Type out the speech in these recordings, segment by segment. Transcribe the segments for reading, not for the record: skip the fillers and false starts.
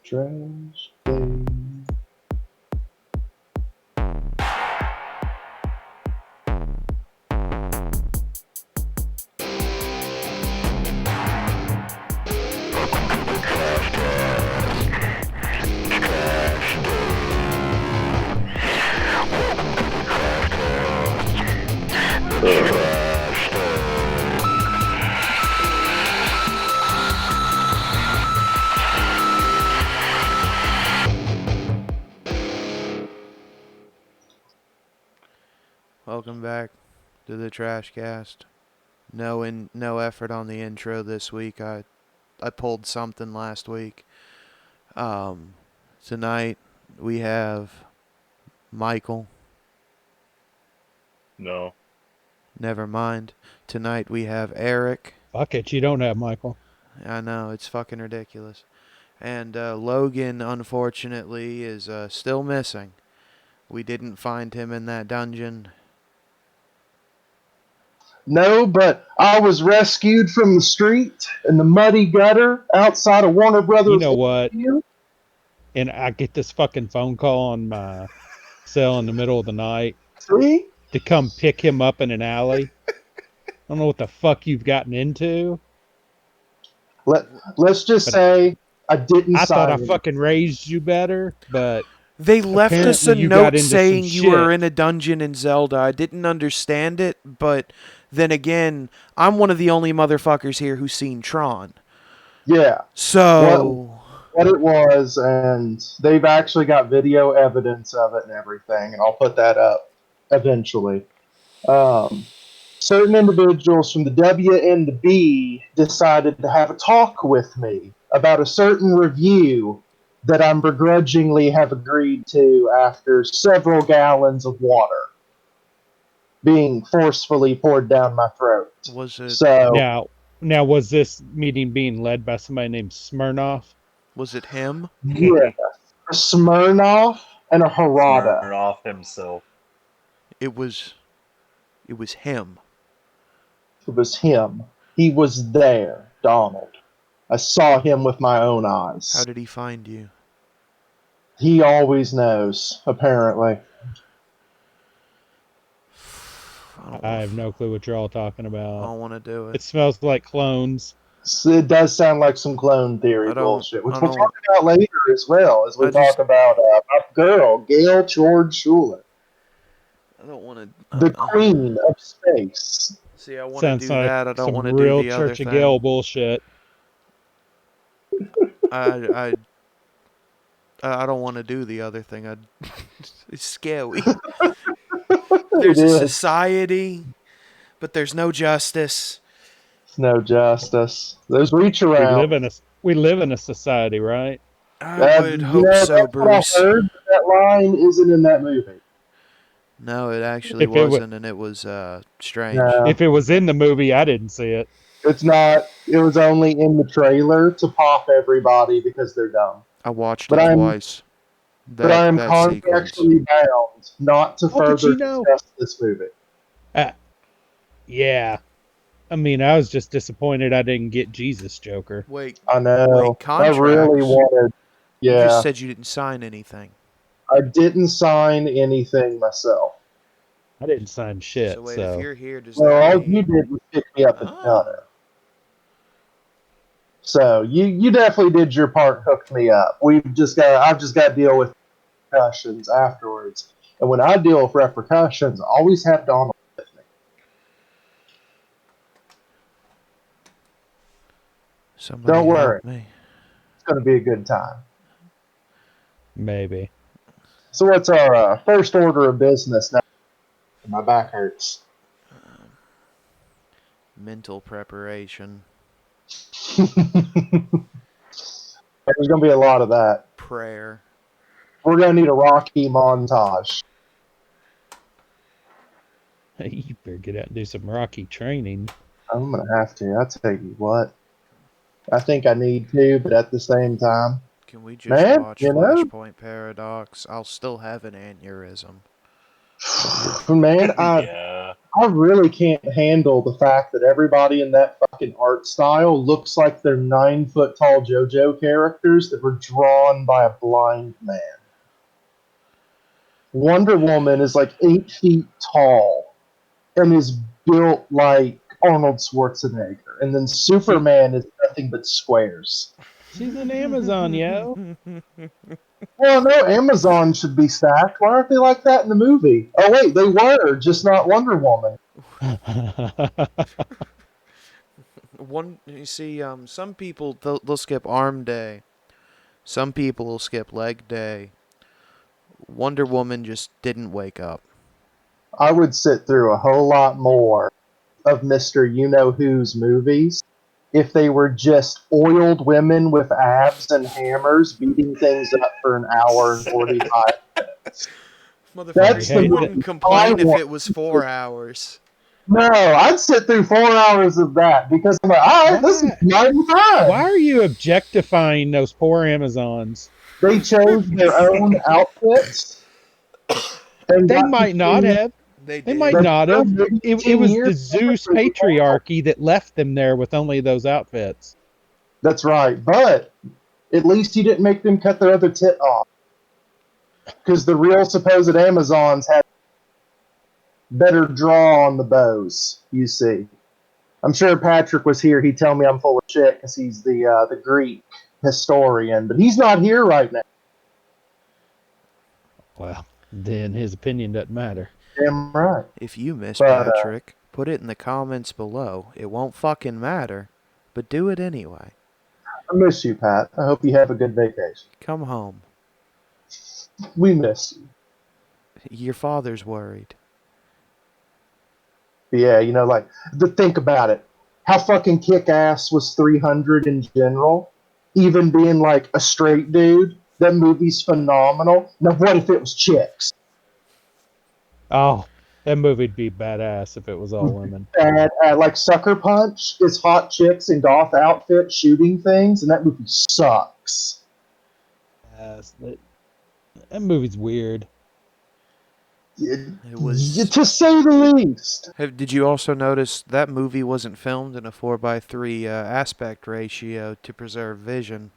Trash day. Welcome back to the TrashCast. No effort on the intro this week. I pulled something last week. Tonight we have Michael. No. Never mind. Tonight we have Eric. Fuck it, you don't have Michael. I know, it's fucking ridiculous. And Logan, unfortunately, is still missing. We didn't find him in that dungeon. No, but I was rescued from the street in the muddy gutter outside of Warner Brothers. You know what? HQ. And I get this fucking phone call on my cell in the middle of the night See? to come pick him up in an alley. I don't know what the fuck you've gotten into. Let's just say I didn't I thought I sign it. fucking raised you better, but They left us a apparently you got note into saying some you were shit. in a dungeon in Zelda. I didn't understand it, but then again, I'm one of the only motherfuckers here who's seen Tron. Yeah, So, what it was, and they've actually got video evidence of it and everything, and I'll put that up eventually. Certain individuals from the W and the B decided to have a talk with me about a certain review that I'm begrudgingly have agreed to after several gallons of water being forcefully poured down my throat. was it So, Now was this meeting being led by somebody named Smirnoff? him? yeah, a Smirnoff and a Harada. Smirnoff himself. It was him. It was him. He was there, Donald. I saw him with my own eyes. How did he find you? He always knows, apparently. I have no clue what you're all talking I about. don't want to do It it. smells like clones. So it does sound like some clone theory I don't- bullshit, which I we'll don't- talk about later as well, as we I just- talk about my girl, Gail George Schuler, I don't want to. the queen of space. See, I want to Sounds do like that. I don't some want to real do the other Church of thing. Gale bullshit. I don't want to do the other thing. It's scary. There's It a is. society, but there's no justice. No justice. Those reach We around. live in a society, right? I would hope so, that's what I Bruce. heard, but that line isn't in that movie. No, it actually If it wa- wasn't, and it was strange. No. If it was in the movie, I didn't see it. It's not. It was only in the trailer to pop everybody because they're dumb. I watched But it I'm- twice. But I am That sequence. contractually bound not to Oh, but further you know- discuss this movie. Yeah. I mean, I was just disappointed I didn't get Jesus Joker. Wait, I know. Wait, I really contracts? wanted. you Yeah, just said you didn't sign anything. I didn't sign anything myself. I didn't sign shit, So wait, so... if you're here, does Well, that all mean... you did was pick me up in the Oh. gutter. So you definitely did your part, hooked me up. I've just got to deal with repercussions afterwards. And when I deal with repercussions, I always have Donald with me. Somebody Don't worry. help me. It's going to be a good time. Maybe. So what's our first order of business now? My back hurts. Mental preparation. There's going to be a lot of that. Prayer. We're going to need a Rocky montage. You better get out and do some Rocky training. I'm going to have to. I tell you what. I think I need to, but at the same time. Can we just Man, watch you know? Flashpoint Paradox? I'll still have an aneurysm. Man, Yeah. I really can't handle the fact that everybody in that fucking art style looks like they're 9 foot tall JoJo characters that were drawn by a blind man. Wonder Woman is like 8 feet tall and is built like Arnold Schwarzenegger, and then Superman is nothing but squares. She's an Amazon, yo. Well, no, Amazon should be stacked. Why aren't they like that in the movie? Oh wait, they were, just not Wonder Woman. You see, some people they'll skip arm day. Some people will skip leg day. Wonder Woman just didn't wake up. I would sit through a whole lot more of Mr. You Know Who's movies if they were just oiled women with abs and hammers beating things up for an hour and 45 minutes. Motherfucker, the you wouldn't movie complain I if want. it was 4 hours. No, I'd sit through 4 hours of that because I'm like, all right, this is my Why time. are you objectifying those poor Amazons? They chose their own outfits. And They got might to not choose have. They They did. might not have. It 10 was years the Zeus patriarchy that left them there with only those outfits. That's right, but at least you didn't make them cut their other tit off. Because the real supposed Amazons had better draw on the bows, you see. I'm sure Patrick was here. He'd tell me I'm full of shit because he's the Greek historian, but he's not here right now. Well, then his opinion doesn't matter. Damn right. If you miss But, Patrick, put it in the comments below. It won't fucking matter, but do it anyway. I miss you, Pat. I hope you have a good vacation. Come home. We miss you. Your father's worried. But yeah, like, think about it. How fucking kick-ass was 300 in general? Even being, like, a straight dude? That movie's phenomenal. Now, what if it was chicks? Oh, that movie'd be badass if it was all women. And, like, Sucker Punch is hot chicks in goth outfits shooting things, and that movie sucks. Yes, that movie's weird. It was. To say the least. Did you also notice that movie wasn't filmed in a 4:3 aspect ratio to preserve vision?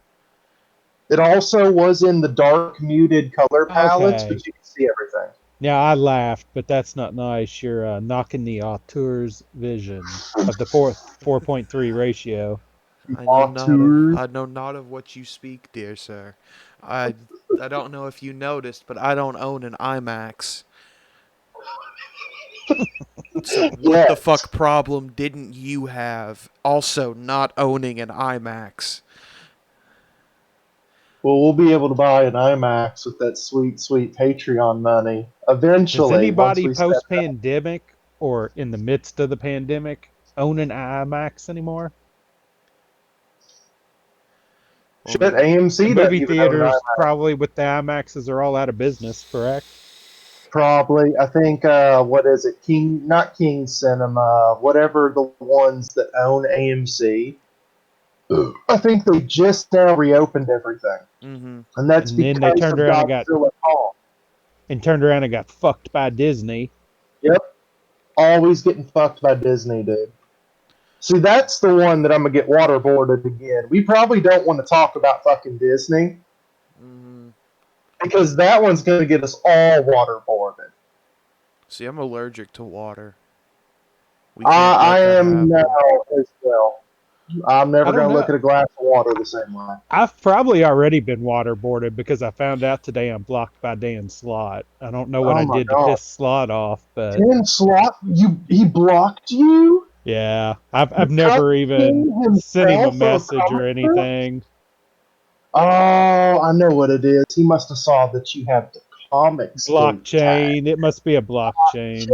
It also was in the dark, muted color palettes, Okay. but you can see everything. Now, I laughed, but that's not nice. You're knocking the auteur's vision of the 4.3 ratio. I know not of what you speak, dear sir. I don't know if you noticed, but I don't own an IMAX. So what the fuck problem didn't you have also not owning an IMAX? Well, we'll be able to buy an IMAX with that sweet, sweet Patreon money eventually. Does anybody once we post-pandemic or in the midst of the pandemic own an IMAX anymore? Shit, AMC The doesn't movie even own an theaters IMAX. probably with the IMAXs are all out of business, correct? Probably. I think, what is it? Not King Cinema, whatever the ones that own AMC. I think they just now reopened everything. Mm-hmm. And that's And then because they turned of around Godzilla Kong. and turned around and got fucked by Disney. Yep. Always getting fucked by Disney, dude. See, that's the one that I'm going to get waterboarded again. We probably don't want to talk about fucking Disney. Mm-hmm. Because that one's going to get us all waterboarded. See, I'm allergic to water. I am now as well. I'm never going to look at a glass of water the same way. I've probably already been waterboarded because I found out today I'm blocked by Dan Slott. I don't know what I did to piss Slott off, but Dan Slott, he blocked you? yeah, I've never even sent him a message or anything. Oh, I know what it is. He must have saw that you have the comics blockchain. It must be a blockchain.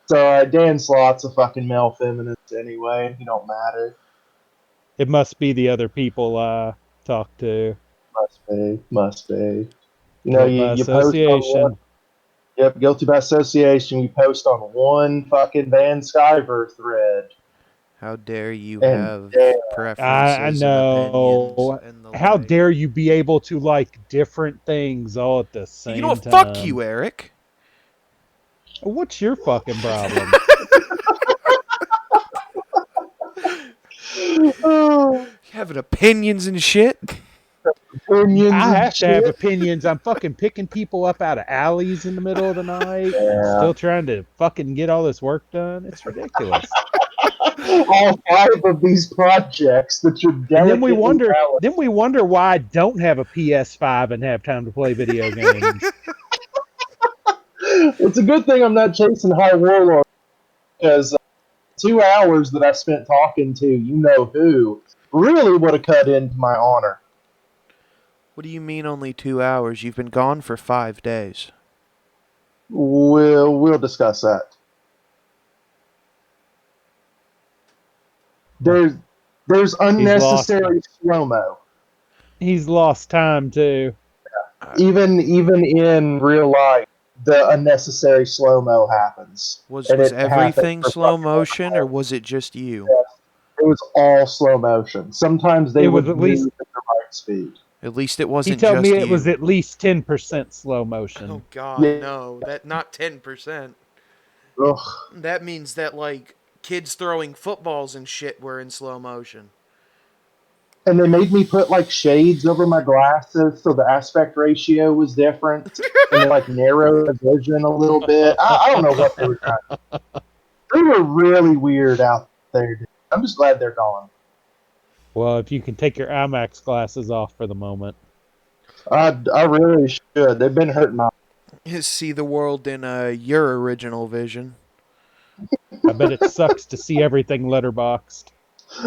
So Dan Slott's a fucking male feminist anyway. He don't matter. It must be the other people I talk to. Must be. You know, you association. Post on one, yep, guilty by association. You post on one fucking Van Skyver thread. How dare you And have preferences I know. and opinions and the How like. dare you be able to like different things all at the same time? You know what? Fuck you, Eric. What's your fucking problem? Having opinions and shit. Opinions I and have to have shit. opinions. I'm fucking picking people up out of alleys in the middle of the night, Yeah. still trying to fucking get all this work done. It's ridiculous. All 5 of these projects that you're And then we delicately wonder, balanced. then we wonder why I don't have a PS5 and have time to play video games. It's a good thing I'm not chasing High Warlord because 2 hours that I spent talking to you know who really would have cut into my honor. What do you mean only 2 hours? You've been gone for 5 days. We'll discuss that. There's unnecessary slow mo. He's lost time too. Even in real life, the unnecessary slow mo happens. Was And it happens everything for slow fucking motion, or was it just you? It was all slow motion. Sometimes they It was would at move least, at the right speed. At least it he wasn't told me just it was you. at least 10% slow Oh motion. God, Yeah. no! That not 10%. Ugh. That means that like kids throwing footballs and shit were in slow motion. And they made me put like shades over my glasses so the aspect ratio was different and they like narrowed the vision a little bit. I don't know what they were trying. They were really weird out there. Dude. I'm just glad they're gone. Well, if you can take your IMAX glasses off for the moment. I really should. They've been hurting my. See the world in your original vision. I bet it sucks to see everything letterboxed.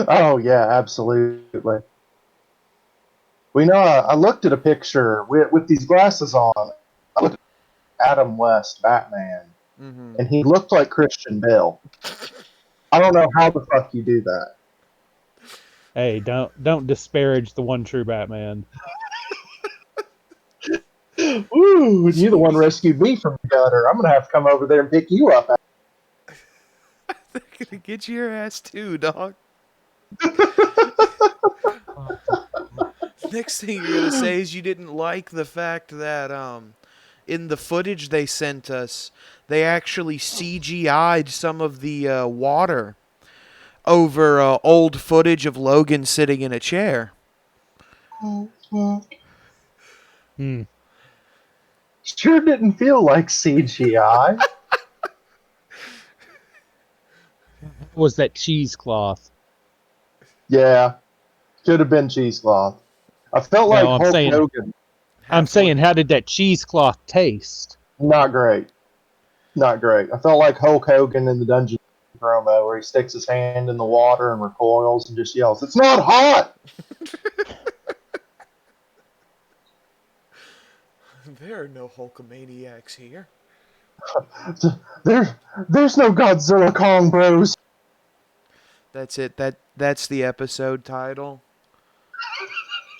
Oh yeah, absolutely. We know. I looked at a picture with these glasses on. I looked at Adam West, Batman, Mm-hmm. and he looked like Christian Bale. I don't know how the fuck you do that. Hey, don't disparage the one true Batman. Ooh, you the one rescued me from the gutter. I'm gonna have to come over there and pick you up. They're gonna get your ass too, dog. Next thing you're gonna say is you didn't like the fact that in the footage they sent us, they actually CGI'd some of the water over old footage of Logan sitting in a chair. Hmm. Sure didn't feel like CGI. Was that cheesecloth? Yeah, could have been cheesecloth. I felt like No, Hulk Hogan. I'm saying, how did that cheesecloth taste? Not great. Not great. I felt like Hulk Hogan in the Dungeon promo where he sticks his hand in the water and recoils and just yells, "It's not hot!" There are no Hulkamaniacs here. There's no Godzilla Kong bros. That's it. That's the episode title.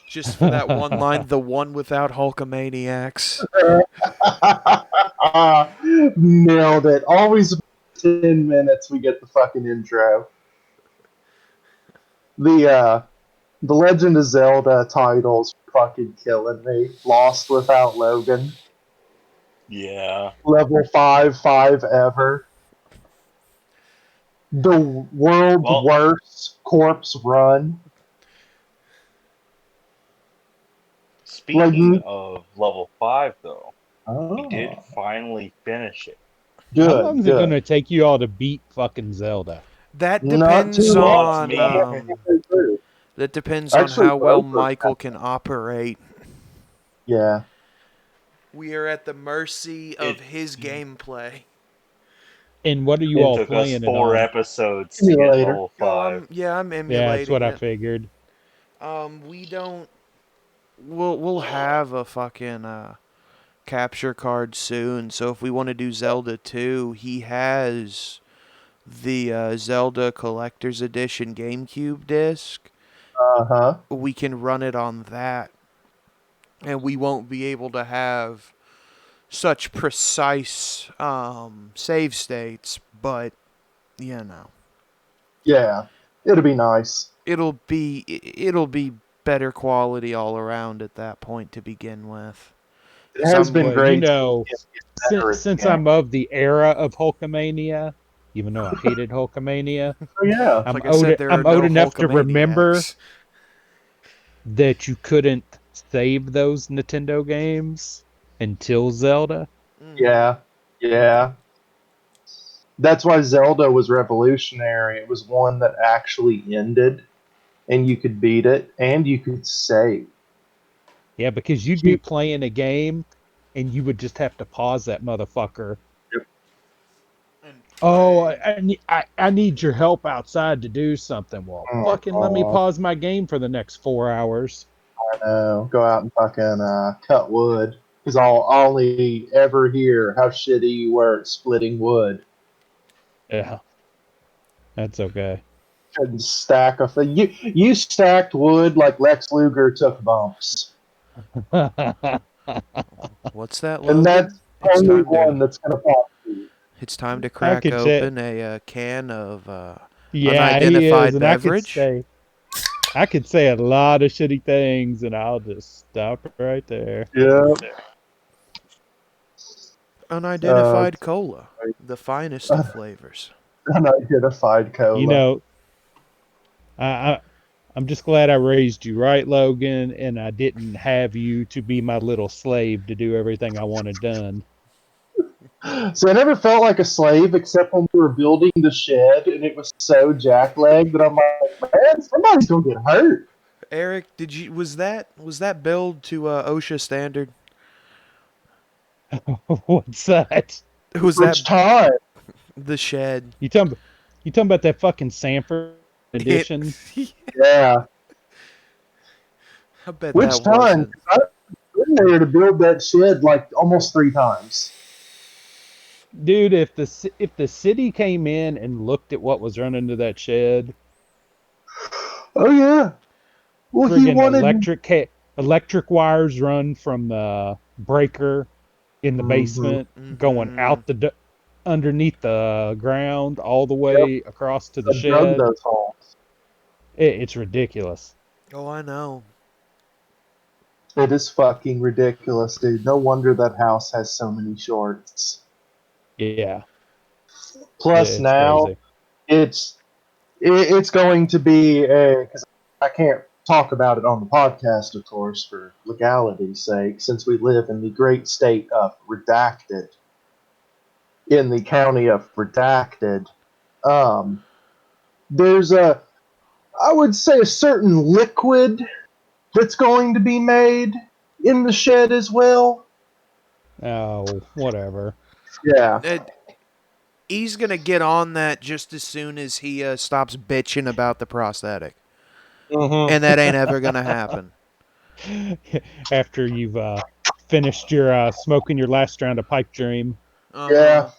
Just for that one line, the one without Hulkamaniacs. Nailed it. Always 10 minutes we get the fucking intro. The Legend of Zelda titles fucking killing me. Lost Without Logan. Yeah. Level 5 ever. The world's Well, worst corpse run. speaking Like, of level 5, though, we did oh, finally finish it. How long good, is it going good. to take you all to beat fucking Zelda? That Not too depends long. Well, on me, that depends on Actually, how well both of Michael them. can operate. Yeah. We are at the mercy it, of his gameplay. And what are you it all took us playing it 4 on? episodes to get Simulator. level Oh, 5. I'm Yeah, that's emulating what I it. figured. We don't. We'll have a fucking capture card soon. So if we want to do Zelda 2, he has the Zelda Collector's Edition GameCube disc. Uh-huh. We can run it on that, and we won't be able to have such precise save states, but you know, Yeah. It'll be nice. it'll be better quality all around at that point to begin with. It has been Well, great. since I'm of the era of Hulkamania, even though I hated Hulkamania, Oh, yeah. Like I said, there are I'm old no enough to remember Hulkamaniacs. that you couldn't save those Nintendo games until Zelda. Yeah. Yeah. That's why Zelda was revolutionary. It was one that actually ended, and you could beat it, and you could save. Yeah, because you'd be playing a game and you would just have to pause that motherfucker. And Oh, play. I need your help outside to do something. Well, Oh my fucking let me god. pause my game for the next 4 hours. I know. Go out and fucking cut wood. Because I'll only ever hear how shitty you were at splitting wood. Yeah, that's okay. Couldn't stack a thing. You stacked wood like Lex Luger took bumps. What's that, And Logan? that's only one that's going to pop you. It's time to I crack could say, open a can of yeah, he is, unidentified and beverage. I could say a lot of shitty things, and I'll just stop right there. Yeah. Uh, Unidentified cola, the finest of flavors. unidentified You cola. know, I, I I'm just glad I raised you right, Logan, and I didn't have you to be my little slave to do everything I wanted done. So I never felt like a slave except when we were building the shed and it was so jacklegged that I'm like, man, somebody's gonna get hurt. Eric, was that build to OSHA standard? What's that? Was that Which time? the shed? You talking you talking about that fucking Sanford It. edition? Yeah. I bet Which that time? wasn't. 'Cause I've been there to build that shed like almost 3 times. Dude, if the city came in and looked at what was running into that shed, Oh yeah. Well, he friggin' wanted. electric wires run from the breaker in the Mhm. basement going Mm-hmm. underneath the ground all the Yep. way across to the I dug shed. those holes. It's ridiculous. Oh, I know. It is fucking ridiculous, dude. No wonder that house has so many shorts. Yeah, Plus it's now crazy. it's it's going to be a because I can't talk about it on the podcast, of course, for legality's sake, since we live in the great state of redacted, in the county of redacted. Um, there's I would say, a certain liquid that's going to be made in the shed as well. Oh, whatever. Yeah. He's gonna get on that just as soon as he stops bitching about the prosthetic, Mm-hmm. and that ain't ever gonna happen. After you've finished your smoking your last round of pipe dream. Uh huh. Yeah.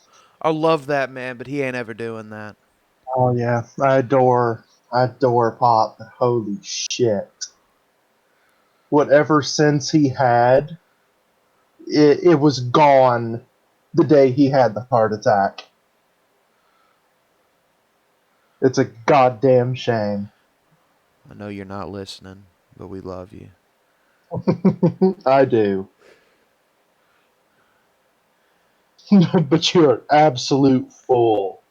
I love that man, but he ain't ever doing that. Oh yeah. I adore Pop. But holy shit. Whatever sense he had, it was gone the day he had the heart attack. It's a goddamn shame. I know you're not listening, but we love you. I do. But you're an absolute fool.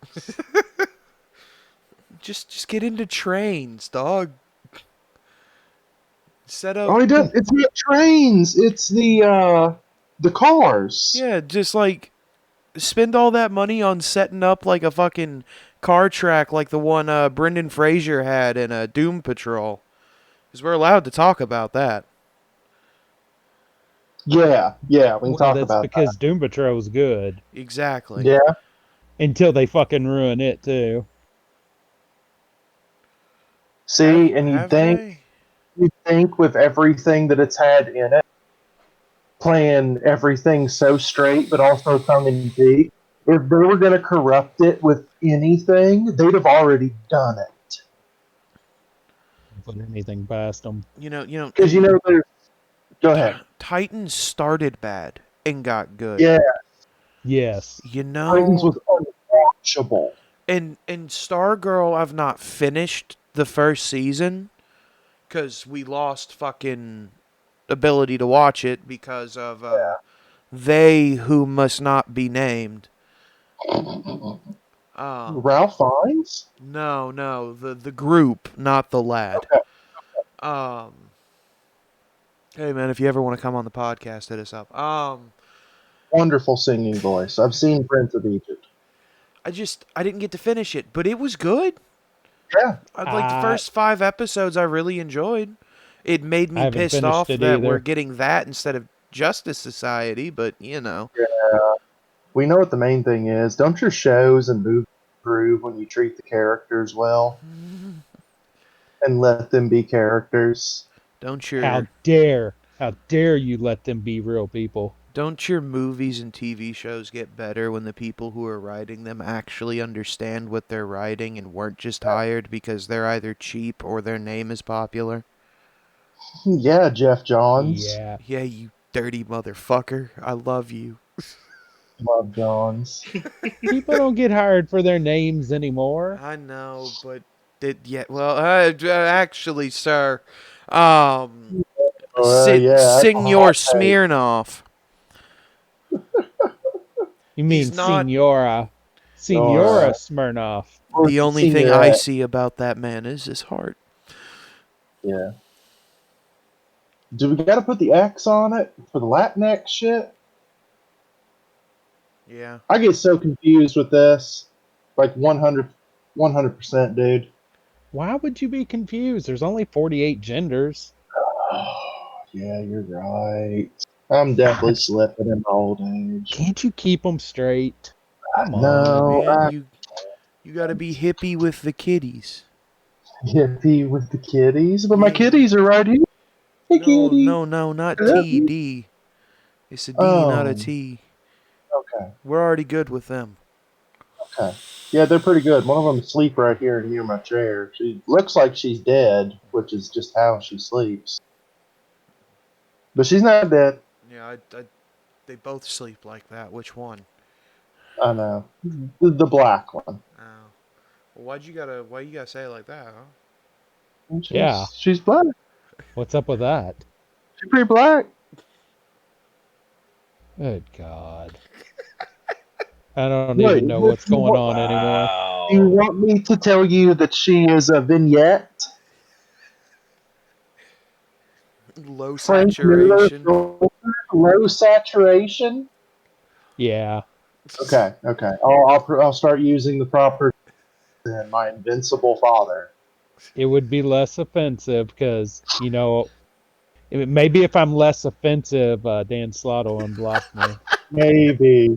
Just get into trains, dog. Set up. Oh, he does. It's not trains. It's the cars. Yeah, just like spend all that money on setting up like a fucking car track like the one Brendan Fraser had in Doom Patrol. Because we're allowed to talk about that. Yeah, yeah. We can Well, talk that's about that. because Doom Patrol was good Exactly. Yeah. until they fucking ruin it too. See, and Have they? you'd think with everything that it's had in it, playing everything so straight but also tongue in cheek, if they were going to corrupt it with anything, they'd have already done it. Put anything past them. Because And there's. Go ahead. Titans started bad and got good. Yeah, Yes. You Titans know, was unwatchable. and Stargirl, I've not finished the first season because we lost fucking ability to watch it because of they who must not be named. Ralph Fiennes? No, the group, not the lad. Hey man, if you ever want to come on the podcast, hit us up. Wonderful singing voice. I've seen Prince of Egypt. I didn't get to finish it, but it was good. Yeah. Like the first 5 episodes, I really enjoyed. It made I me haven't pissed finished off it that we're either. getting that instead of Justice Society, but you know. Yeah. We know what the main thing is. Don't your shows and movies improve when you treat the characters well and let them be characters? Don't How your dare you let them be real people? don't your movies and TV shows get better when the people who are writing them actually understand what they're writing and weren't just hired because they're either cheap or their name is popular? Yeah, Jeff Johns. Yeah. Yeah, you dirty motherfucker. I love you. Love Johns. People don't get hired for their names anymore. I know, but actually, sir, um, Yeah, that's a Senor hot take. Smirnoff. You He's mean not Senora Smirnoff. Or the only thing I Seniorette. see about that man is his heart. Yeah. Do we got to put the X on it for the Latinx shit? Yeah. I get so confused with this. Like 100%, dude. Why would you be confused? There's only 48 genders. Yeah, you're right. I'm definitely slipping in old age. Can't you keep them straight? Come on. No, Man, you got to be hippie with the kiddies. hippie with the kitties, but my Yeah. kitties are right here. Hey, kitty. No, not I love you. TD. It's a D, not a Oh, T. okay, We're already good with them. okay. Yeah, they're pretty good. One of them sleep right here near my chair. She looks like she's dead, which is just how she sleeps. But she's not dead. Yeah, they both sleep like that. Which one? I know. The black one. Oh. Well, why you gotta say it like that, huh? Yeah. She's black. What's up with that? She's pretty black. Good God. I don't Wait, even know what's going on anymore. Do you Wow. want me to tell you that she is a vignette? Low Frank Miller, saturation. low saturation? Yeah. Okay. I'll start using the proper then, my invincible father. It would be less offensive because, maybe if I'm less offensive, Dan Slott will unblock me. Maybe.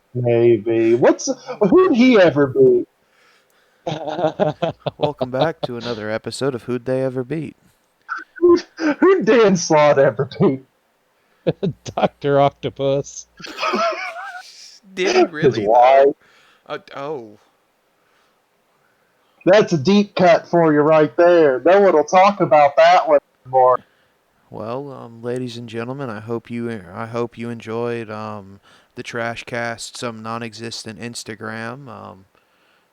Who'd he ever be? Welcome back to another episode of Who'd They Ever Beat? Who'd Dan Slott ever be? Dr. Octopus. Did he really? His wife. Oh. That's a deep cut for you right there. No one will talk about that one anymore. Well, ladies and gentlemen, I hope you enjoyed the TrashCast, some non-existent Instagram,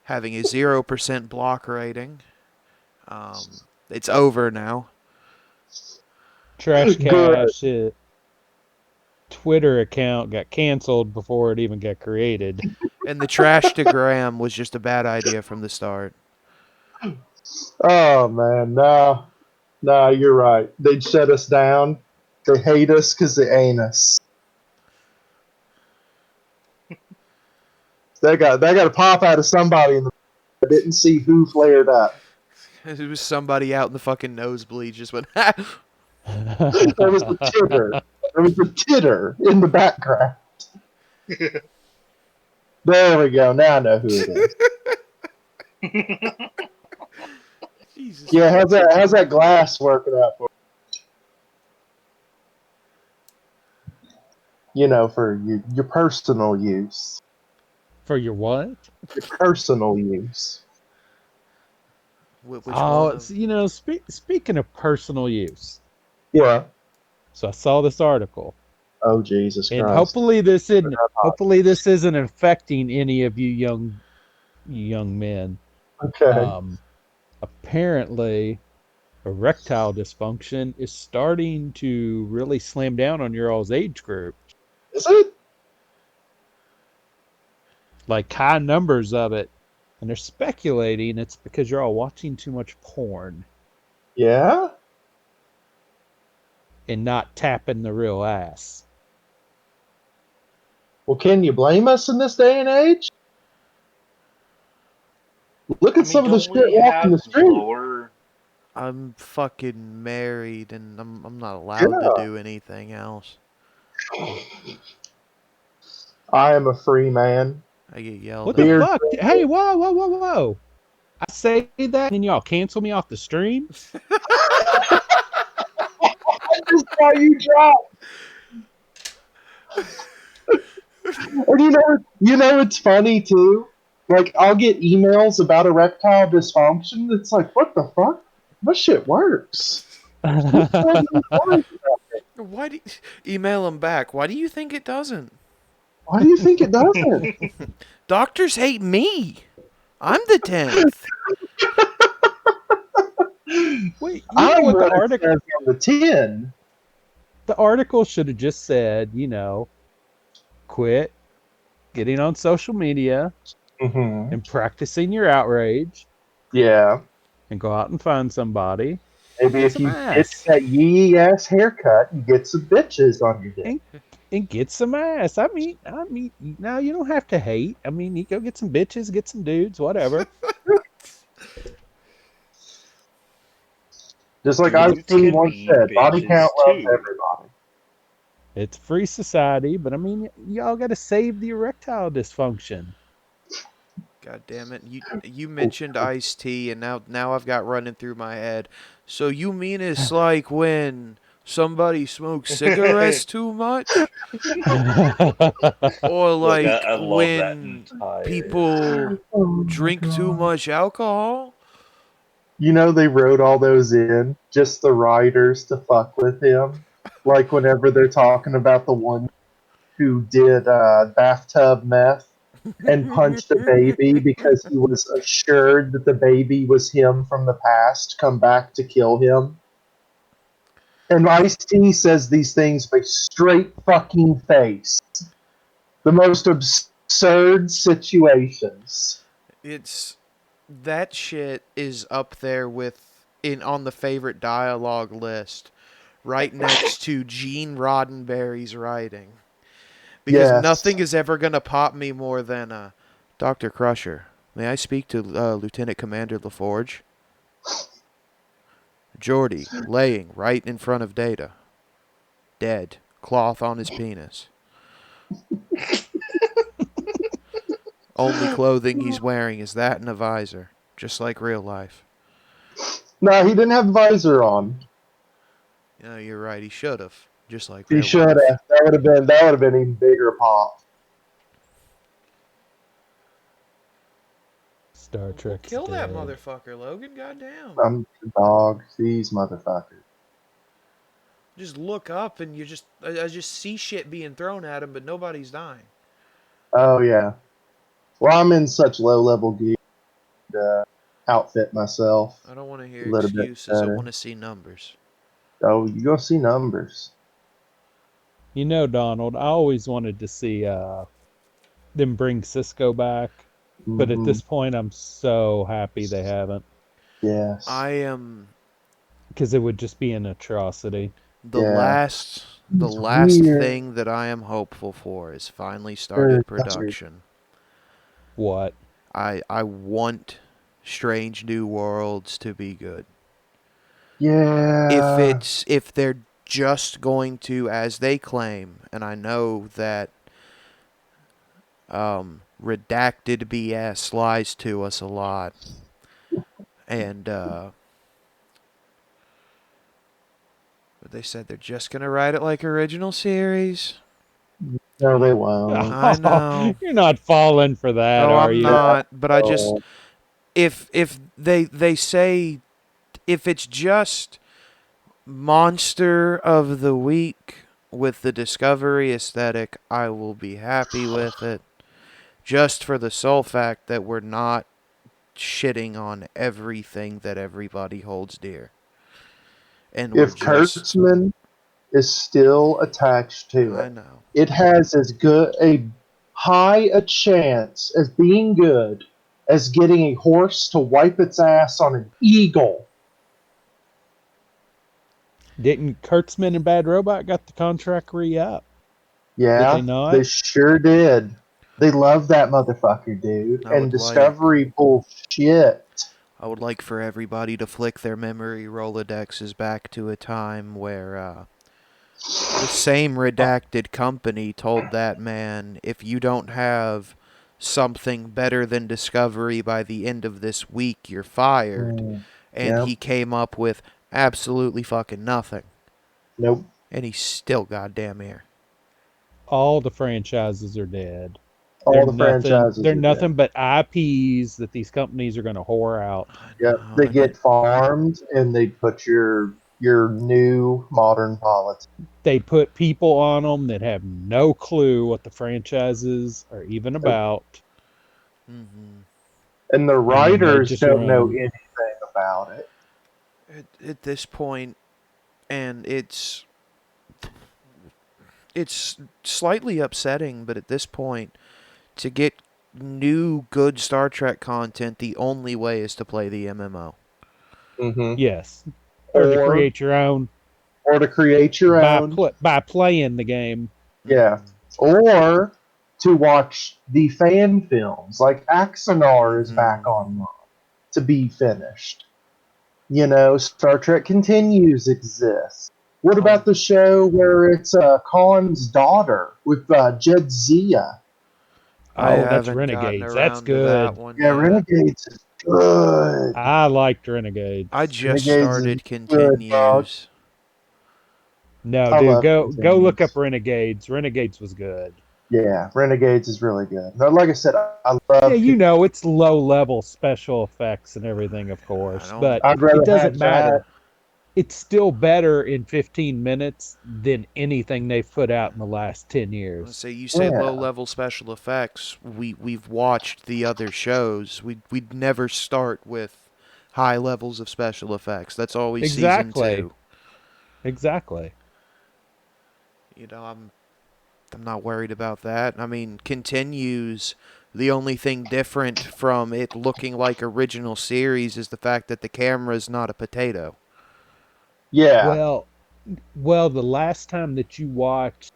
having a 0% block rating. It's over now. TrashCast Twitter account got canceled before it even got created. And the Trashtagram was just a bad idea from the start. Oh man, no, you're right. They'd shut us down. They hate us because they ain't us. That got to pop out of somebody in the. I didn't see who flared up. It was somebody out in the fucking nosebleed just went, There was a titter. There was a titter in the background. There we go. Now I know who it is. Jesus. Yeah, how's that glass working out for you? For your personal use. For your what? Your personal use. Which Oh, one? speaking of personal use. Yeah. So I saw this article. Oh Jesus And Christ. hopefully this isn't affecting any of you young men. Okay. Apparently erectile dysfunction is starting to really slam down on your all's age group. Is it? like high numbers of it. And they're speculating it's because you're all watching too much porn Yeah? and not tapping the real ass. Well, can you blame us in this day and age? Look I at mean, some of the don't shit we walking the have street. lower? I'm fucking married, and I'm not allowed to Yeah. do anything else. I am a free man. I get yelled What the at. Beard. fuck? Hey, whoa, whoa, whoa, whoa. I say that and then y'all cancel me off the stream? Just saw you drop. And it's funny too. Like I'll get emails about erectile dysfunction. It's like, what the fuck? This shit works. Why do email him back? Why do you think it doesn't? Why do you think it doesn't? Doctors hate me. I'm the 10th. Wait, you know I'm what the what it article says on the tin. the article should have just said, quit getting on social media Mm-hmm. and practicing your outrage Yeah. and go out and find somebody. Maybe Get if some you get ass. that yee ass haircut, you get some bitches on your dick. And get some ass. I mean, now you don't have to hate. I mean, you go get some bitches, get some dudes, whatever. Just like Dudes Ice-T can once be said, body count bitches loves too. everybody. It's free society, but I mean, y'all got to save the erectile dysfunction. God damn it! You mentioned Ice-T, and now I've got running through my head. So you mean it's like when somebody smokes cigarettes too much, or Look, like I love that when entire. people Oh my drink too God. much alcohol? They wrote all those in, just the writers to fuck with him. Like whenever they're talking about the one who did bathtub meth and punched a baby because he was assured that the baby was him from the past, come back to kill him. And Ice-T says these things with a straight fucking face. The most absurd situations. It's that shit is up there with in on the favorite dialogue list, right next to Gene Roddenberry's writing. Because Yes. nothing is ever gonna pop me more than Dr. Crusher. May I speak to Lieutenant Commander LaForge? Geordi laying right in front of Data, dead, cloth on his penis. Only clothing he's wearing is that and a visor, just like real life. No, he didn't have the visor on. No, you're right. He should have, just like He real should have. life. That would have been even bigger pop. Star Well, Trek's kill that dead. motherfucker, Logan. Goddamn. I'm the dog. These motherfuckers. Just look up and I just see shit being thrown at him, but nobody's dying. Oh yeah. Well, I'm in such low level gear to outfit myself I don't want to a hear little bit excuses. I better. want to see numbers. Oh, you gonna see numbers. Donald, I always wanted to see them bring Cisco back, but at Mm-hmm. this point, I'm so happy they haven't, Yes. I am because it would just be an atrocity. the Yeah. It's last weird. thing that I am hopeful for is finally started That's weird. production. What? I want Strange New Worlds to be good. Yeah. If they're just going to, as they claim, and I know that redacted BS lies to us a lot, and but they said they're just gonna write it like original series. No, they won't. I know. You're not falling for that, Oh, are I'm you? not. But I just Oh, if they say if it's just Monster of the Week with the Discovery aesthetic, I will be happy with it. Just for the sole fact that we're not shitting on everything that everybody holds dear. And we're if just. Kurtzman is still attached to I it, know. it has as good a high a chance as being good as getting a horse to wipe its ass on an eagle. Didn't Kurtzman and Bad Robot got the contract re-up? Yeah, Did they not? they sure did. They love that motherfucker, dude. I And would like- Discovery bullshit. I would like for everybody to flick their memory Rolodexes back to a time where the same redacted company told that man, if you don't have something better than Discovery by the end of this week, you're fired. And Yep. he came up with absolutely fucking nothing. Nope. And he's still goddamn here. All the franchises are dead. All the franchises They're are nothing dead. but IPs that these companies are going to whore out. Yep. They get farmed and they put your new modern politics. They put people on them that have no clue what the franchises are even about. Mm-hmm. And the they writers just don't know run. anything about it. At this point, and it's slightly upsetting, but at this point, to get new good Star Trek content, the only way is to play the MMO. Mm-hmm. Yes. Or to create your own. Or to create your own. By playing the game. Yeah. Or to watch the fan films. Like Axanar is back online to be finished. You know, Star Trek Continues exists. What about the show where it's Khan's daughter with Jedzia? That's Renegades. That's good. That one yeah, Renegades is good. I liked Renegades. I just Renegades started Continues. No, I dude, love go Continues. look up Renegades. Renegades was good. Yeah, Renegades is really good. No, like I said, I love. Yeah, you know, it's low level special effects and everything, of course, but I'd rather it doesn't have matter. that. It's still better in 15 minutes than anything they've put out in the last 10 years. So you say low level special effects. We've watched the other shows. We'd never start with high levels of special effects. That's always season 2. Exactly. You know, I'm not worried about that. I mean, Continues. The only thing different from it looking like original series is the fact that the camera's not a potato. Yeah. Well, the last time that you watched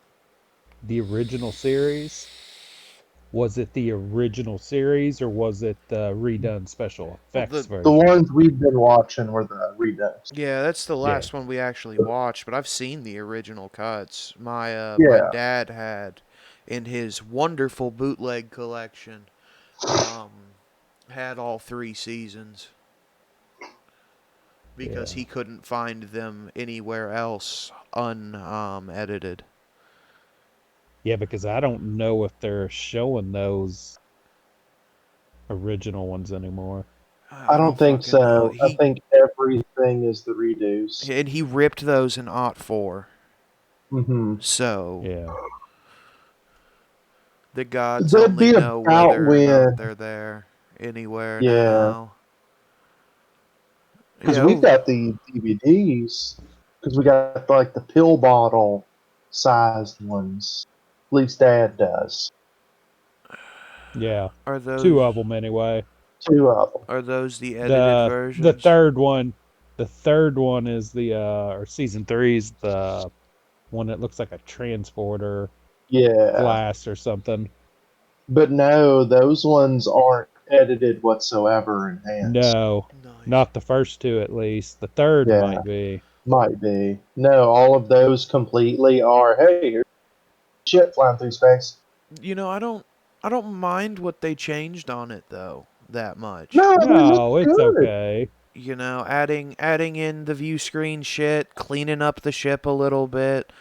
the original series, was it the original series or was it the redone special effects version? The ones we've been watching were the redux. Yeah, that's the last one we actually watched, but I've seen the original cuts. My dad had in his wonderful bootleg collection had all 3 seasons because he couldn't find them anywhere else unedited. Yeah, because I don't know if they're showing those original ones anymore. I don't think so. I think everything is the redos. And he ripped those in '04. Mm-hmm. So yeah, the gods only know whether or not they're there anywhere now. Because we've got the DVDs. Because we got like the pill bottle sized ones. At least Dad does. Yeah. Are those 2 of them anyway? 2 of them. Are those the edited versions? The third one is the or season 3's the one that looks like a transporter glass or something. But no, those ones aren't edited whatsoever in hands. No, not the first 2 at least. The third might be. Might be. No, all of those completely are, hey, here's shit flying through space. You know, I don't mind what they changed on it though that much. No, it's okay. You know, adding in the view screen shit, cleaning up the ship a little bit.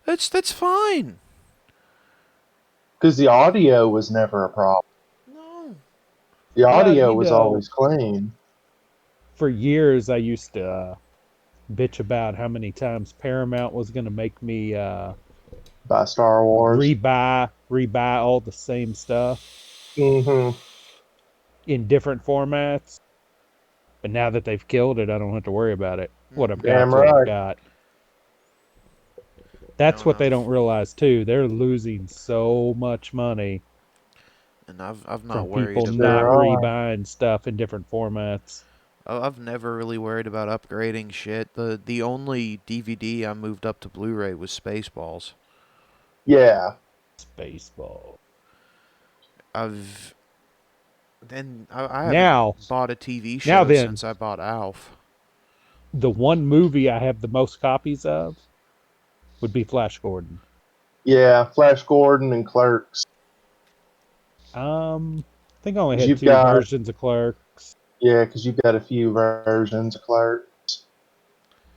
That's fine. Because the audio was never a problem. No. The audio was always clean. For years, I used to bitch about how many times Paramount was going to make me buy Star Wars, rebuy all the same stuff in different formats. But now that they've killed it, I don't have to worry about it. What I've got, what I've got. That's what they don't realize too. They're losing so much money and I've not from worried people about. not There are. rebuying stuff in different formats. I've never really worried about upgrading shit. The only DVD I moved up to Blu-ray was Spaceballs. Yeah. Spaceball. I haven't Now, bought a TV now show then, since I bought Alf. the one movie I have the most copies of would be Flash Gordon. Yeah, Flash Gordon and Clerks. I think I only 'Cause had you've 2 got- versions of Clerks. Yeah, because you've got a few versions of Clerks.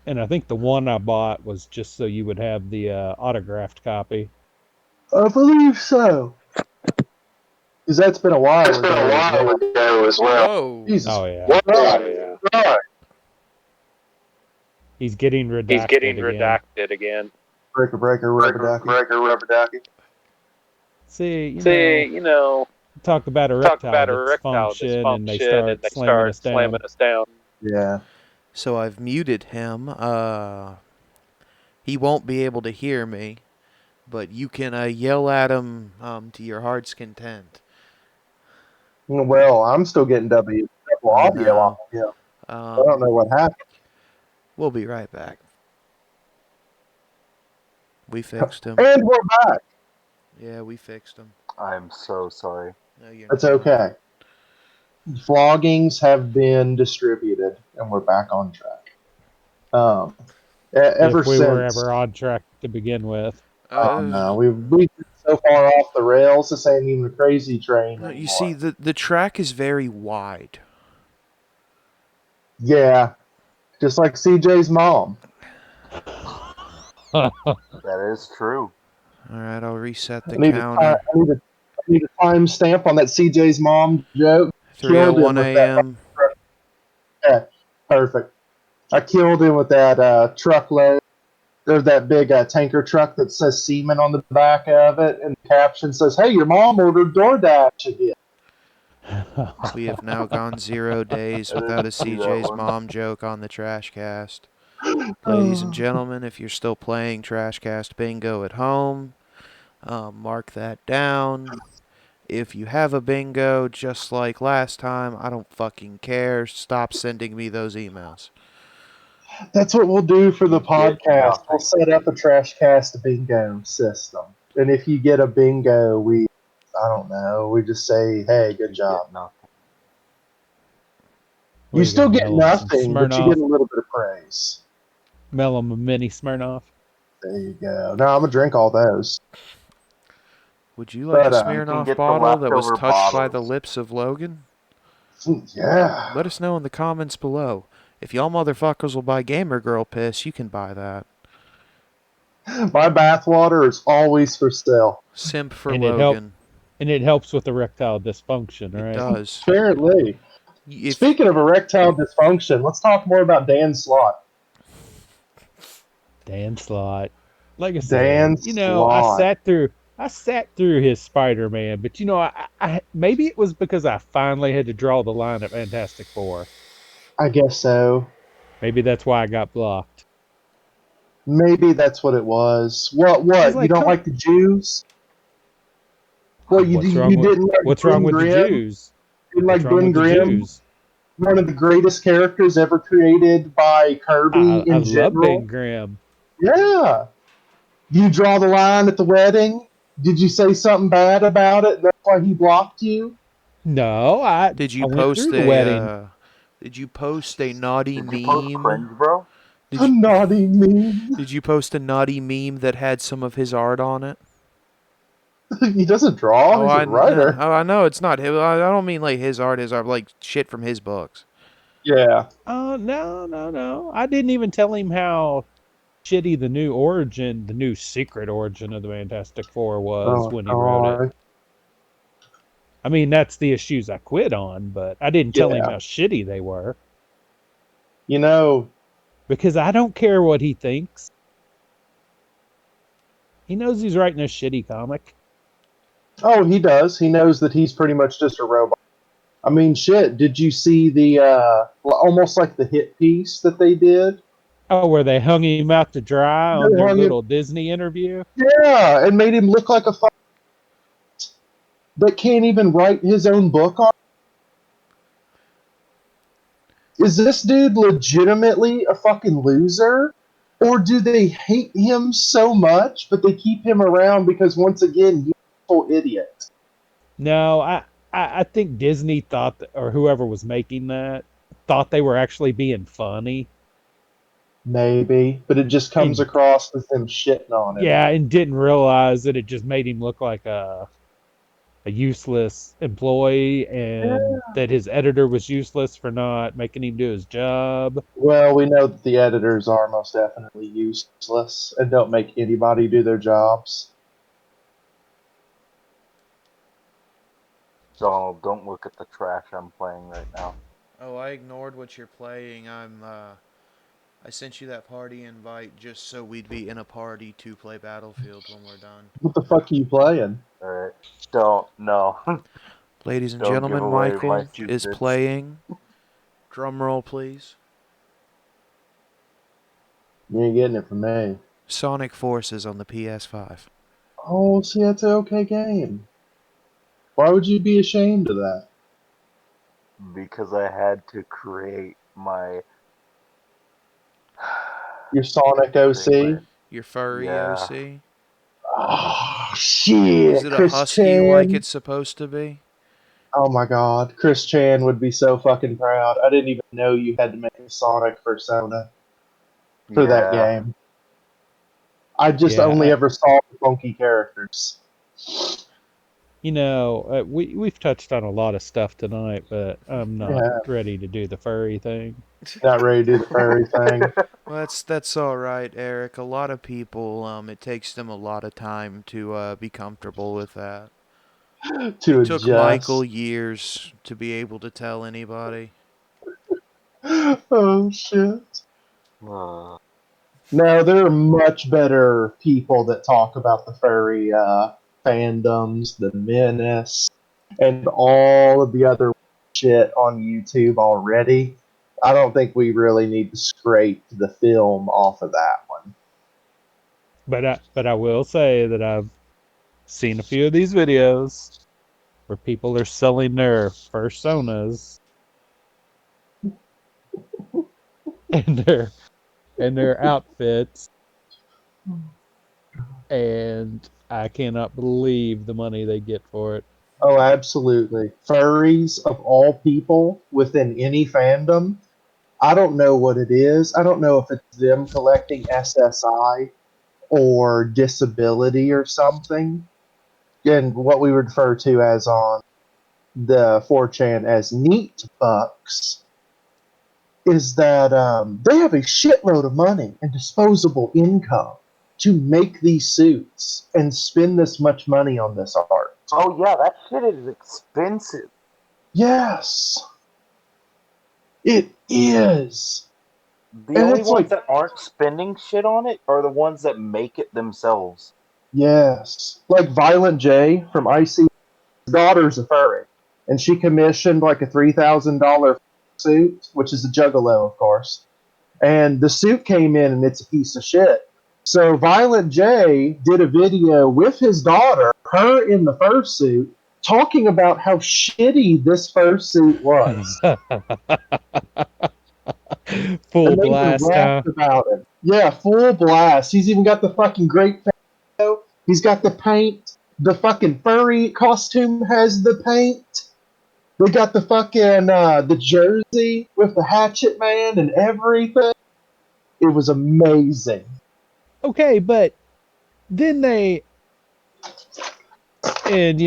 And I think the one I bought was just so you would have the autographed copy. I believe so. Because that's been a while ago as well. Whoa! Jesus. Oh, yeah. What? Yeah. He's getting redacted again. Breaker, rubber ducky. See, you know, talk about erectile dysfunction and they start slamming us down. Yeah. So I've muted him. He won't be able to hear me, but you can yell at him to your heart's content. Well, I'm still getting double audio off of him. I don't know what happened. We'll be right back. We fixed him. And we're back. Yeah, we fixed him. I'm so sorry. No, you're It's not. okay. Vloggings have been distributed, and we're back on track. Ever If we since were ever on track to begin with. no, we've been so far off the rails. This ain't even a crazy train anymore. You see, the track is very wide. Yeah, just like CJ's mom. That is true. All right, I'll reset the I need counter. I need a time stamp on that CJ's mom joke. 3:01 a.m. Yeah, perfect. I killed him with that truckload. There's that big tanker truck that says semen on the back of it, and the caption says, "Hey, your mom ordered DoorDash again." We have now gone 0 days without a CJ's mom joke on the TrashCast. Ladies and gentlemen, if you're still playing TrashCast Bingo at home, mark that down. If you have a bingo, just like last time, I don't fucking care. Stop sending me those emails. That's what we'll do for the podcast. We'll set up a TrashCast bingo system. And if you get a bingo, we just say, hey, good job. You still get nothing, but you get a little bit of praise. Mail him a mini Smirnoff. There you go. No, I'm going to drink all those. Would you like a Smirnoff bottle that was touched by the lips of Logan? Yeah. Let us know in the comments below. If y'all motherfuckers will buy Gamer Girl piss, you can buy that. My bathwater is always for sale. Simp for Logan. And it helps with erectile dysfunction, right? It does. Apparently. Speaking of erectile dysfunction, let's talk more about Dan Slott. Dan Slott. Like I said, I sat through his Spider-Man, but I maybe it was because I finally had to draw the line at Fantastic Four. I guess so. Maybe that's why I got blocked. Maybe that's what it was. What? You don't like the Jews? Well, What's wrong with the Jews? You didn't like Ben Grimm? One of the greatest characters ever created by Kirby in general. I love Ben Grimm. Yeah. You draw the line at the wedding? Did you say something bad about it? That's why he blocked you? No, Did you post a naughty meme? Post cringe, bro? A naughty meme? Did you post a naughty meme that had some of his art on it? He doesn't draw. He's a writer. I know it's not him. I don't mean like his art, like shit from his books. Yeah. No. I didn't even tell him how shitty the new secret origin of the Fantastic Four was when he wrote it. I mean, that's the issues I quit on, but I didn't tell him how shitty they were. Because I don't care what he thinks. He knows he's writing a shitty comic. Oh, he does. He knows that he's pretty much just a robot. I mean, shit, did you see the, almost like the hit piece that they did? Oh, where they hung him out to dry on their little Disney interview? Yeah, and made him look like a that can't even write his own book on? Is this dude legitimately a fucking loser? Or do they hate him so much, but they keep him around because, once again, he's a total idiot? No, I think Disney thought, or whoever was making that, thought they were actually being funny. Maybe, but it just comes And across as them shitting on him. yeah, and didn't realize that it just made him look like a useless employee, and that his editor was useless for not making him do his job. Well, we know that the editors are most definitely useless and don't make anybody do their jobs. Donald, don't look at the trash I'm playing right now. Oh, I ignored what you're playing. I sent you that party invite just so we'd be in a party to play Battlefield when we're done. What the fuck are you playing? Alright. Don't, no. Ladies and Don't give gentlemen, away my Michael is secrets. playing. Drum roll, please. You ain't getting it from me. Sonic Forces on the PS5. Oh, see, that's an okay game. Why would you be ashamed of that? Because I had to create my... Your Sonic OC? Your furry Yeah. OC. Oh, Is shit, it a Chris husky like Chan. it's supposed to be? Oh my god, Chris Chan would be so fucking proud. I didn't even know you had to make a Sonic persona for that Yeah. game. I just Yeah, only ever saw the funky characters. we've touched on a lot of stuff tonight, but I'm not Yeah, ready to do the furry thing. not ready to do the furry thing. Well, that's all right, Eric. A lot of people, it takes them a lot of time to be comfortable with that. To It took Michael adjust. years to be able to tell anybody. Oh shit. Uh, No, there are much better people that talk about the furry fandoms, the menace, and all of the other shit on YouTube already. I don't think we really need to scrape the film off of that one. But I will say that I've seen a few of these videos where people are selling their personas and their outfits, and I cannot believe the money they get for it. Oh, absolutely. Furries, of all people, within any fandom, I don't know what it is. I don't know if it's them collecting SSI or disability or something. And what we refer to as on the 4chan as neat bucks is that they have a shitload of money and disposable income to make these suits and spend this much money on this art. oh yeah, that shit is expensive. Yes, it is. The And only it's ones like, that aren't spending shit on it are the ones that make it themselves. yes. Like Violent J from IC, daughter's a furry. And she commissioned like a $3,000 suit, which is a juggalo, of course. And the suit came in and it's a piece of shit. So Violent J did a video with his daughter, her in the fursuit, talking about how shitty this fursuit was. Full And they even blast, huh? rapped about it. Yeah, full blast. He's even got the fucking great photo. He's got the paint. The fucking furry costume has the paint. They got the fucking the jersey with the Hatchet Man and everything. It was amazing. Okay, but then and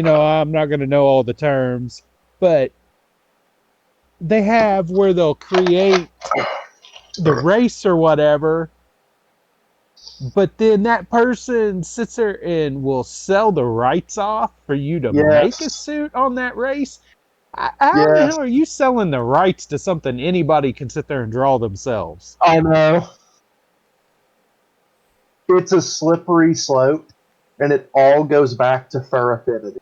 I'm not going to know all the terms, but they have where they'll create the race or whatever, but then that person sits there and will sell the rights off for you to make a Yes, suit on that race. How the yes, hell are you selling the rights to something anybody can sit there and draw themselves? I know. It's a slippery slope, and it all goes back to fur affinity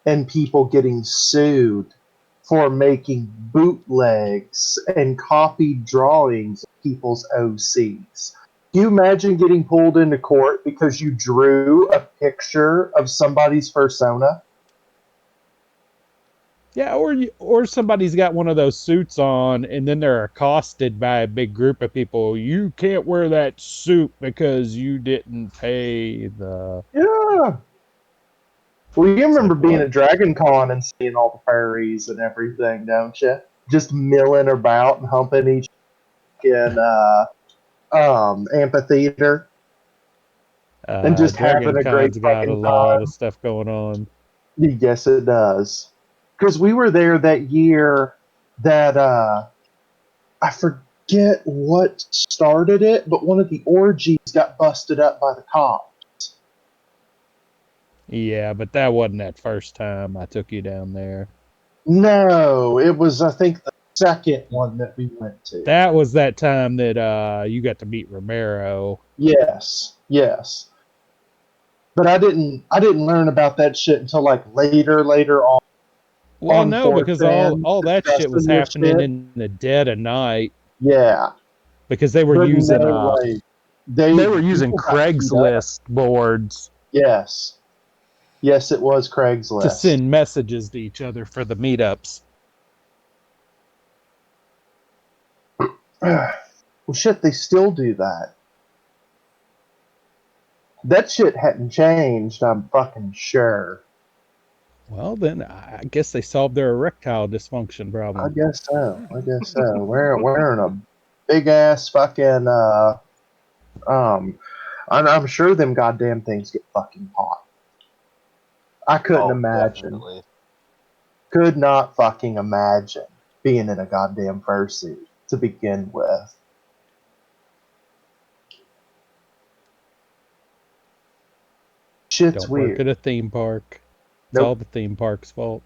and people getting sued for making bootlegs and copied drawings of people's OCs. Can you imagine getting pulled into court because you drew a picture of somebody's persona? Yeah, or somebody's got one of those suits on, and then they're accosted by a big group of people. You can't wear that suit because you didn't pay the. Yeah. Well, you It's remember like, being what? at Dragon Con and seeing all the furries and everything, don't you? Just milling about and humping each in amphitheater and just Dragon having a great Con's got a fucking lot time. of stuff going on. Yes, it does. Because we were there that year that I forget what started it, but one of the orgies got busted up by the cops. Yeah, but that wasn't that first time I took you down there. No, it was, I think, the second one that we went to. That was that time that you got to meet Romero. Yes, yes. But I didn't learn about that shit until like later Well, on no, because all 4chan all that shit was discussing this happening shit. in the dead of night Yeah, because they were but using no way. They they were using people got beat up. Craigslist boards Yes, yes, it was to Craigslist. send messages to each other for the meetups. Well, shit, they still do that. That shit hadn't changed. I'm fucking sure. Well, then I guess they solved their erectile dysfunction I problem. guess so. I guess so. Wearing a big ass fucking um. I'm sure them goddamn things get fucking hot. I couldn't Oh, imagine. definitely. Could not fucking imagine being in a goddamn fursuit to begin with. Shit's Don't work weird. at a theme park. It's all Nope. the theme park's fault.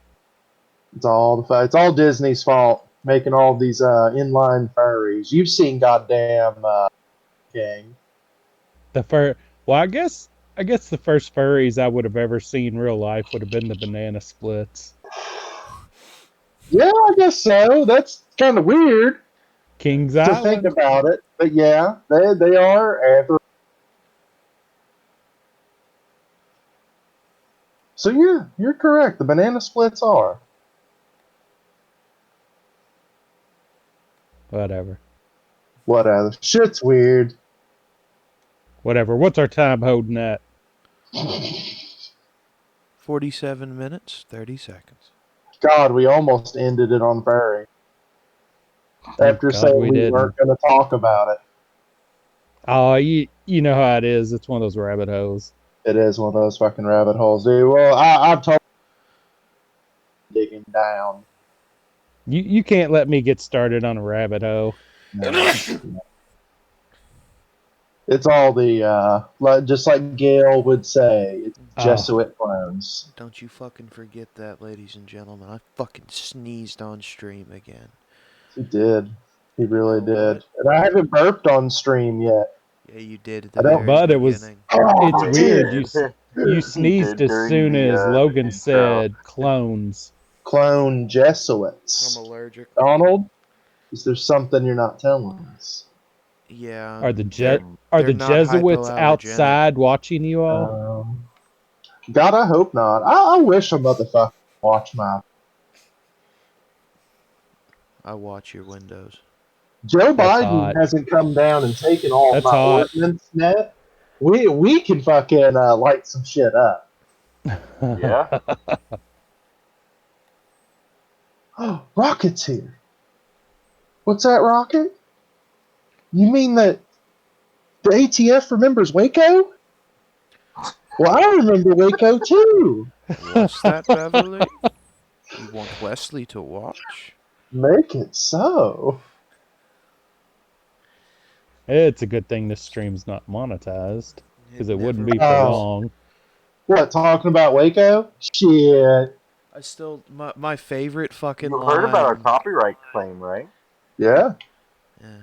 It's all Disney's fault making all these inline furries. You've seen goddamn King. The fur. Well, I guess the first furries I would have ever seen real life would have been the banana splits. Yeah, I guess so. That's kind of weird Kings to think Island. about it, but yeah, they are. So yeah, you're correct. The banana splits are. Whatever. Whatever. Shit's weird. Whatever. What's our time holding at? 47 minutes, 30 seconds. God, we almost ended it on furry Thank after God saying we we didn't. weren't going to talk about it. Oh, you know how it is. It's one of those rabbit holes. It is one of those fucking rabbit holes, dude. Well, I've told digging down. You can't let me get started on a rabbit hole. No. It's all the just like Gail would say, it's Oh, Jesuit clones. Don't you fucking forget that, ladies and gentlemen. I fucking sneezed on stream again. He did. He really You know did. what? And I haven't burped on stream yet. Yeah, you did at I the don't. very but it was. beginning. Oh, It's I Yeah, he weird. did. You did. you He sneezed did as during soon as the Logan intro. said clones. Clone I'm Jesuits. allergic. Donald, is there something you're not telling us? Yeah, Are the they're jet And are they're the not Jesuits hypoallergenic. outside watching you all? God, I hope not. I wish a motherfucker watch my I watch your windows. Joe That's Biden hot. hasn't come down and taken all of That's my hot. ordinance yet. We can fucking light some shit up. yeah, Rocket's here. What's that, Rocket? You mean that the ATF remembers Waco? Well, I remember Waco too. What's that, Beverly? You want Wesley to watch? Make it so. It's a good thing this stream's not monetized It because it wouldn't never be for Oh, was. long. what, talking about Waco? Shit. I still my favorite fucking you heard about our line. copyright claim, right? Yeah. Yeah,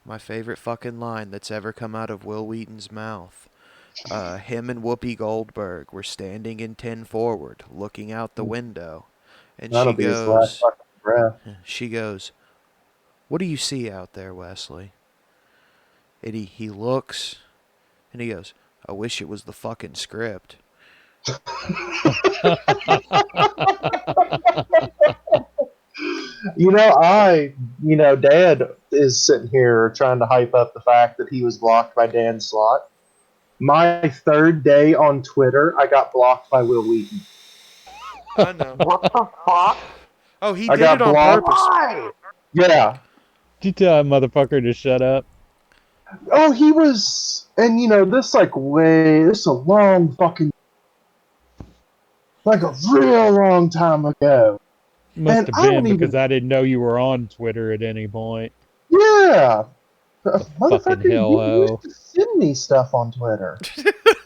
my favorite fucking line that's ever come out of Will Wheaton's mouth. Him and Whoopi Goldberg were standing in 10 forward, looking out the window, and That'll be his last fucking breath. she goes, "What do you see out there, Wesley?" And he looks, and he goes, "I wish it was the fucking script." Dad is sitting here trying to hype up the fact that he was blocked by Dan Slott. My third day on Twitter, I got blocked by Will Wheaton. I know. What the fuck? Oh, he I did got it on blocked. purpose. Why? Yeah. Did you tell a motherfucker to shut up? Oh, he was, and this a long fucking, like a real long time ago. Must And have I don't been even, because I didn't know you were on Twitter at any point. yeah. The fucking Motherfucker, you hellhole. used to send me stuff on Twitter.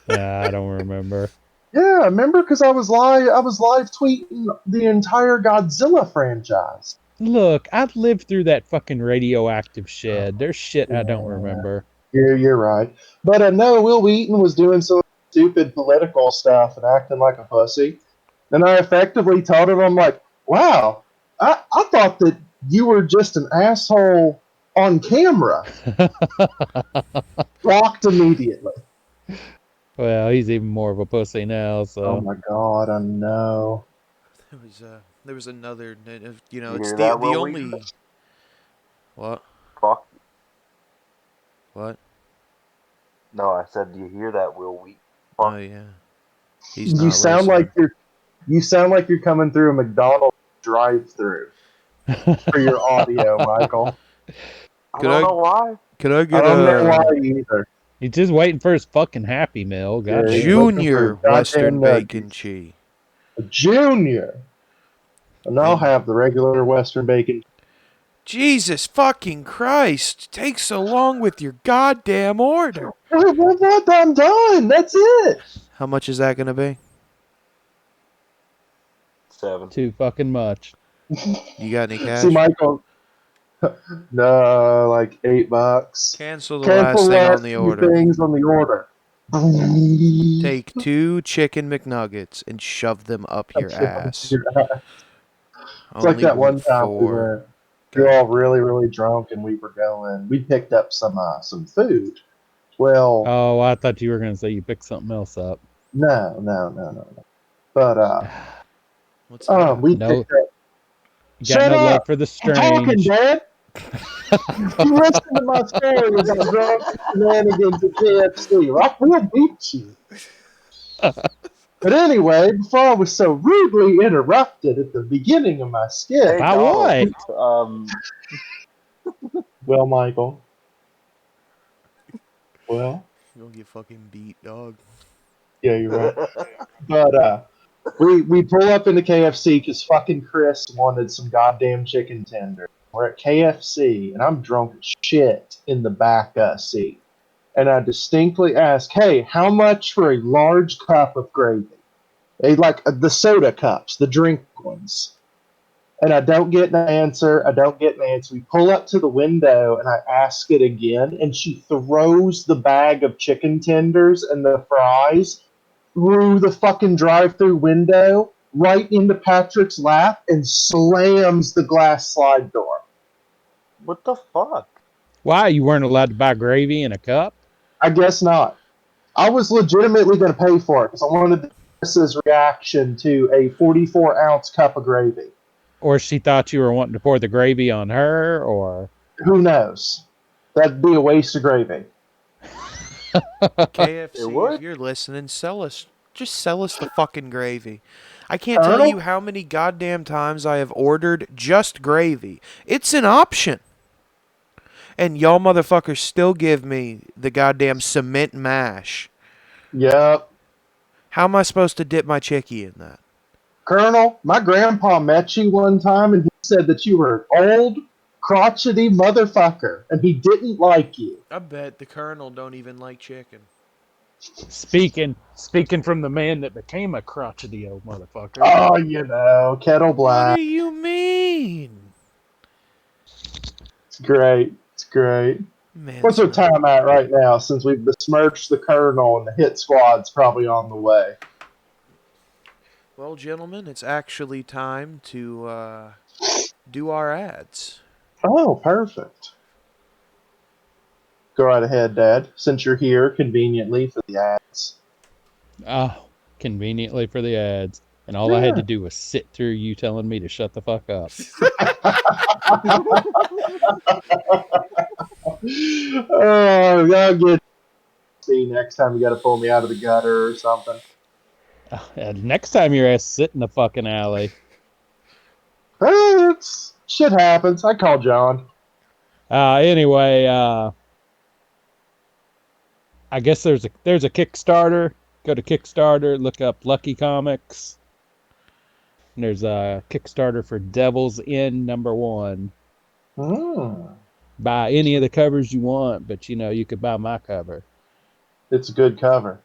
I don't remember. Yeah, remember? Because I was live tweeting the entire Godzilla franchise. Look, I've lived through that fucking radioactive shed. There's shit I don't Yeah, remember. you're right. But no, Will Wheaton was doing some stupid political stuff and acting like a pussy. And I effectively told him, I'm like, wow, I thought that you were just an asshole on camera. Blocked immediately. Well, he's even more of a pussy now, Oh so. my god, I know. There was another, You it's hear the that, Will Wheaton? only. What? Fuck. What? No, I said, do you hear that, Will Wheaton? Oh yeah. He's You not sound listening. like you're coming through a McDonald's drive-through for your audio, Michael. I Could don't I- know why. Could I I get don't know why a either. He's just waiting for his fucking Happy Meal. Yeah, Goddamn. he's looking junior for Western goddamn bacon nuggies. cheese? A junior. And I'll have the regular Western bacon. Jesus fucking Christ! Take so long with your goddamn order. I'm done. That's it. How much is that gonna be? 7. Too fucking much. You got any cash? See, Michael. No, like $8. Cancel the Cancel last thing on last the few order. things on the order. Take 2 chicken McNuggets and shove them up your ass. It's like that one time we 4. were all really, really drunk and we picked up some food. Well, Oh, I thought you were going to say you picked something else up. no. But What's that? we No. picked up. You got Shut no love up! for the I'm talking, strange. Dad. You listen to my story about drunk shenanigans at KFC. I will beat you. But anyway, before I was so rudely interrupted at the beginning of my Hey, skit, By Donald. what? well, Michael, well, You're gonna get fucking beat, dog. yeah, you're right. But we pull up into KFC because fucking Chris wanted some goddamn chicken tenders. We're at KFC and I'm drunk as shit in the back seat, and I distinctly ask, "Hey, how much for a large cup of gravy?" They like the soda cups, the drink ones. And I don't get an answer. We pull up to the window and I ask it again, and she throws the bag of chicken tenders and the fries through the fucking drive-through window right into Patrick's lap and slams the glass slide door. What the fuck? Why? You weren't allowed to buy gravy in a cup? I guess not. I was legitimately going to pay for it because I wanted Chris's reaction to a 44-ounce cup of gravy. Or she thought you were wanting to pour the gravy on her, or... Who knows? That'd be a waste of gravy. KFC, if you're listening, just sell us the fucking gravy. I can't tell Colonel? you how many goddamn times I have ordered just gravy. It's an option. And y'all motherfuckers still give me the goddamn cement mash. Yep. How am I supposed to dip my chickie in that? Colonel, my grandpa met you one time and he said that you were an old, crotchety motherfucker and he didn't like you. I bet the Colonel don't even like chicken. Speaking from the man that became a crotchety old motherfucker. Oh, kettle What black. do you mean? It's great. Man, What's our time at right now since we've besmirched the Colonel and the hit squad's probably on the way? Well, gentlemen, it's actually time to do our ads. Oh, perfect. Go right ahead, Dad, since you're here conveniently for the ads. Oh, conveniently for the ads, and all I had to do was sit through you telling me to shut the fuck up. Oh, I'll get see next time you got to pull me out of the gutter or something. Next time your ass sit in the fucking alley. It's shit happens. I call John. Anyway, I guess there's a Kickstarter. Go to Kickstarter, look up Lucky Comics. And there's a Kickstarter for Devil's End #1. Buy any of the covers you want, but you could buy my cover. It's a good cover.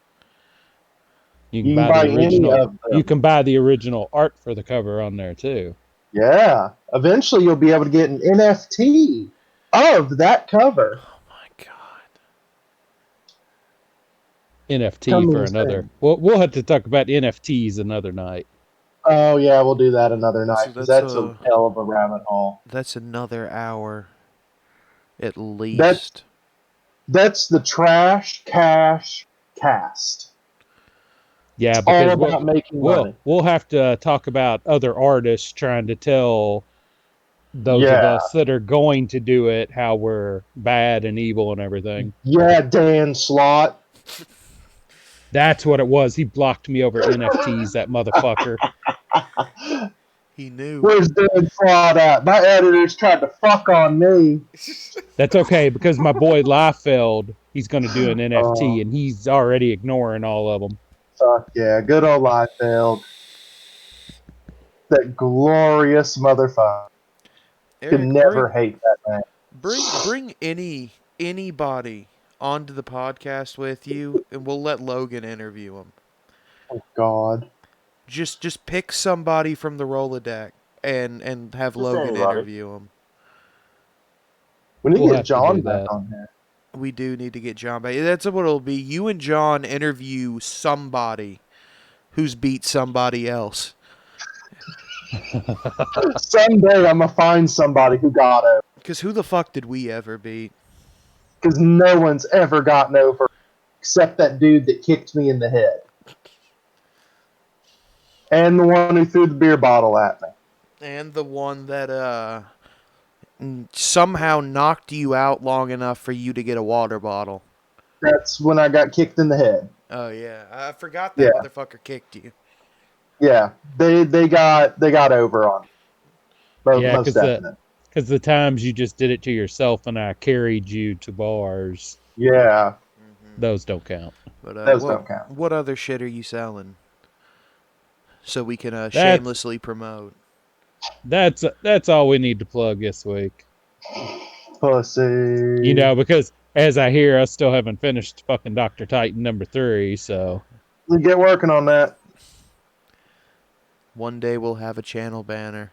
You can buy the original. Any of them. You can buy the original art for the cover on there too. Yeah. Eventually, you'll be able to get an NFT of that cover. Oh my god. NFT Coming for another. We'll have to talk about NFTs another night. Oh yeah, we'll do that another night. So That's a hell of a rabbit hole. That's another hour, at least. That's the Trash Cash Cast. Yeah, It's all because about making money. we'll have to talk about other artists trying to tell those of us that are going to do it how we're bad and evil and everything. Yeah, Dan Slott. That's what it was. He blocked me over NFTs, that motherfucker. He knew. Where's Dan Slott at? My editors tried to fuck on me. That's okay, because my boy Liefeld, he's going to do an NFT, and he's already ignoring all of them. Fuck yeah, good old Liefeld. That glorious motherfucker. Eric, Can never hate that man. Bring anybody onto the podcast with you, and we'll let Logan interview him. Oh God. Just pick somebody from the Rolodeck and have Just Logan anybody. interview him. We need We'll to have get to John do back that. on here. We do need to get John back. That's what it'll be. You and John interview somebody who's beat somebody else. Someday I'm gonna find somebody who got over. Because who the fuck did we ever beat? Because no one's ever gotten over except that dude that kicked me in the head. And the one who threw the beer bottle at me. And the one that somehow knocked you out long enough for you to get a water bottle. That's when I got kicked in the head. Oh yeah, I forgot that motherfucker kicked you. Yeah, they got over on me. Yeah, Most definitely. because the times you just did it to yourself and I carried you to bars, Yeah, those don't count. But those don't count. What other shit are you selling? So we can shamelessly promote. That's all we need to plug this week. Pussy. Because as I hear, I still haven't finished fucking Dr. Titan #3, so We get working on that. One day we'll have a channel banner.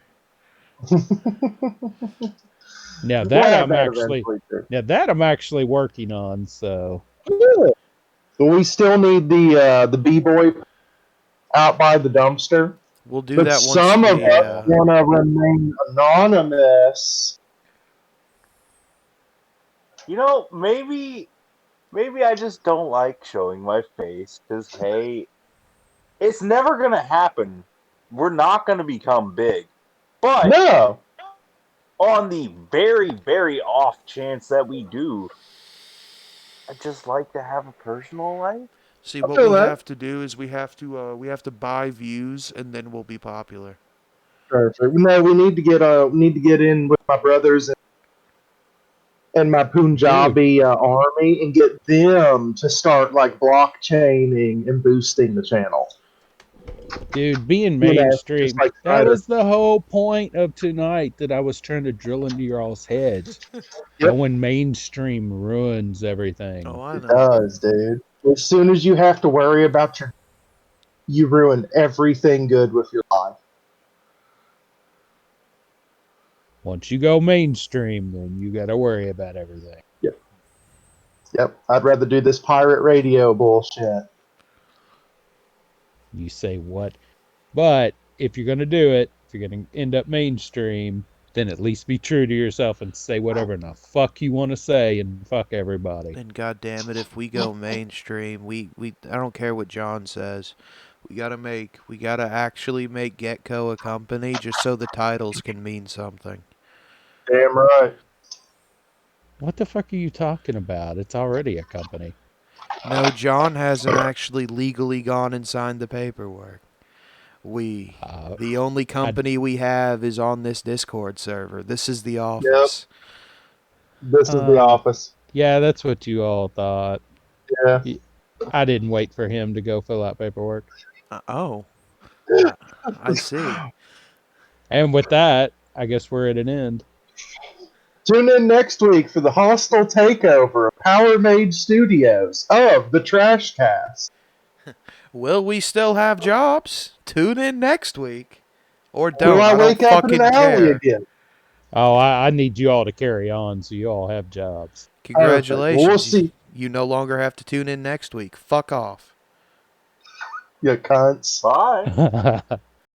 now We'll that have I'm that actually eventually, too. I'm actually working on. So But we still need the B-boy out by the dumpster. We'll do But that once some of we, us want to remain anonymous. Maybe I just don't like showing my face because, hey, it's never going to happen. We're not going to become big. But No. on the very, very off chance that we do, I just like to have a personal life. See, I what feel we that. have to do is we have to buy views, and then we'll be popular. Perfect. No, we need to get in with my brothers and my Punjabi army and get them to start like blockchaining and boosting the channel. dude, being You know, mainstream, just like that Spider. was the whole point of tonight that I was trying to drill into your all's heads. When mainstream ruins everything. Oh, I It know. does, dude. As soon as you have to worry about you ruin everything good with your life. Once you go mainstream, then you got to worry about everything. Yep. I'd rather do this pirate radio bullshit. You say what? But if you're going to do it, if you're going to end up mainstream, then at least be true to yourself and say whatever the fuck you want to say and fuck everybody. And God damn it, if we go mainstream, I don't care what John says. We gotta actually make Getco a company just so the titles can mean something. Damn right. What the fuck are you talking about? It's already a company. No, John hasn't actually legally gone and signed the paperwork. The only I company we have is on this Discord server. This is the Yep. office. This is the office. Yeah, that's what you all thought. Yeah. I didn't wait for him to go fill out paperwork. Oh, I see. And with that, I guess we're at an end. Tune in next week for the hostile takeover of Power Mage Studios of the TrashCast. Will we still have jobs? Tune in next week. Or Will don't. I I don't wake up in an fucking alley care. again? Oh, I need you all to carry on so you all have jobs. Perfect. Well, we'll Congratulations. see. You no longer have to tune in next week. Fuck off. You cunts. Bye.